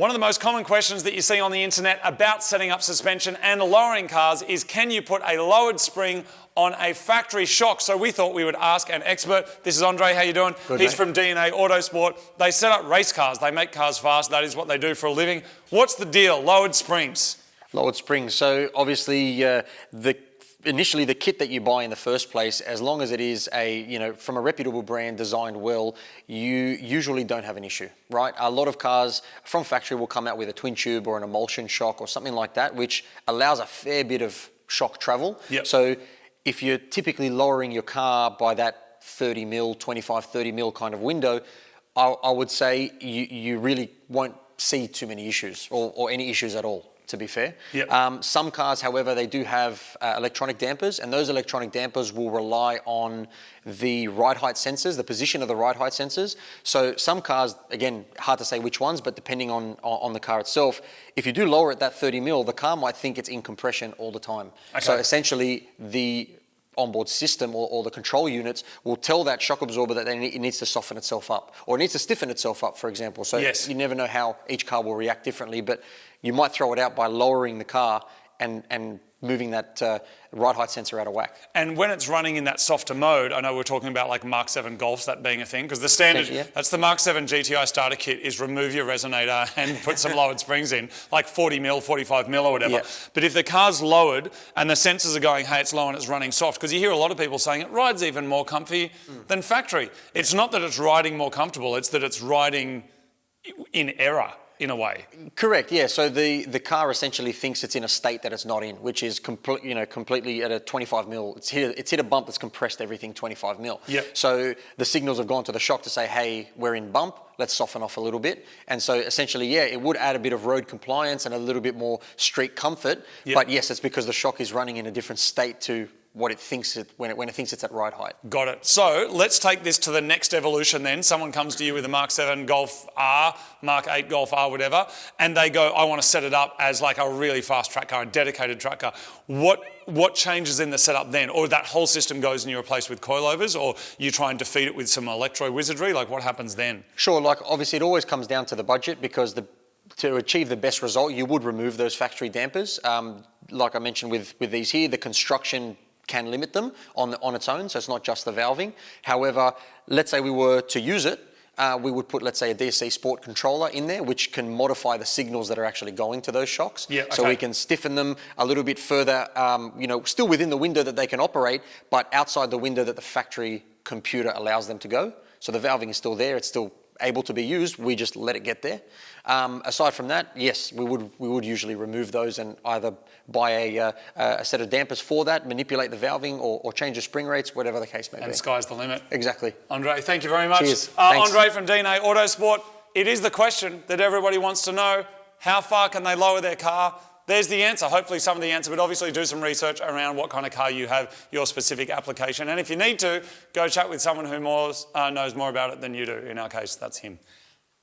One of the most common questions that you see on the internet about setting up suspension and lowering cars is, can you put a lowered spring on a factory shock? So we thought we would ask an expert. This is Andre, how you doing? Good, He's mate. from DNA Autosport. They set up race cars. They make cars fast. That is what they do for a living. What's the deal? Lowered springs. Lowered springs. So obviously initially the kit that you buy in the first place, as long as it is from a reputable brand designed well, you usually don't have an issue, right? A lot of cars from factory will come out with a twin tube or an emulsion shock or something like that, which allows a fair bit of shock travel. Yep. So if you're typically lowering your car by that 30 mil, 25, 30 mil kind of window, I would say you really won't see too many issues or any issues at all, to be fair. Yep. Some cars, however, they do have electronic dampers, and those electronic dampers will rely on the ride height sensors, the position of the ride height sensors. So some cars, again, hard to say which ones, but depending on the car itself, if you do lower it that 30 mil, the car might think it's in compression all the time. Okay. So essentially, the onboard system or the control units will tell that shock absorber that it needs to soften itself up, or it needs to stiffen itself up, for example. So yes. You never know how each car will react differently, but you might throw it out by lowering the car and moving that ride height sensor out of whack. And when it's running in that softer mode, I know we're talking about like Mark 7 Golfs, that being a thing, because the standard, Yeah. that's the Mark 7 GTI starter kit, is remove your resonator and put some lowered springs in, like 40 mil, 45 mil or whatever. Yeah. But if the car's lowered and the sensors are going, hey, it's low and it's running soft, because you hear a lot of people saying it rides even more comfy than factory. It's not that it's riding more comfortable, it's that it's riding in error. In a way. Correct, yeah. So the car essentially thinks it's in a state that it's not in, which is completely at a 25 mil. It's hit a bump that's compressed everything 25 mil. Yep. So the signals have gone to the shock to say, hey, we're in bump, let's soften off a little bit. And so essentially, yeah, it would add a bit of road compliance and a little bit more street comfort. Yep. But yes, it's because the shock is running in a different state to what it thinks when it thinks it's at ride height. Got it. So let's take this to the next evolution then. Someone comes to you with a Mark 7 Golf R, Mark 8 Golf R, whatever, and they go, I want to set it up as like a really fast track car, a dedicated track car. What changes in the setup then? Or that whole system goes and you replace with coilovers, or you try and defeat it with some electro wizardry? Like what happens then? Sure, like obviously it always comes down to the budget, because to achieve the best result, you would remove those factory dampers. Like I mentioned with these here, the construction can limit them on its own, so it's not just the valving. However, let's say we were to use it, we would put, let's say, a DSC Sport controller in there, which can modify the signals that are actually going to those shocks. Yeah, okay. So we can stiffen them a little bit further, still within the window that they can operate, but outside the window that the factory computer allows them to go. So the valving is still there, it's still able to be used, we just let it get there. Aside from that, yes, we would usually remove those and either buy a set of dampers for that, manipulate the valving, or change the spring rates, whatever the case may be. And sky's the limit. Exactly. Andre, thank you very much. Cheers. Thanks. Andre from DNA Autosport. It is the question that everybody wants to know. How far can they lower their car? There's the answer, hopefully some of the answer, but obviously do some research around what kind of car you have, your specific application. And if you need to, go chat with someone who knows more about it than you do. In our case, that's him.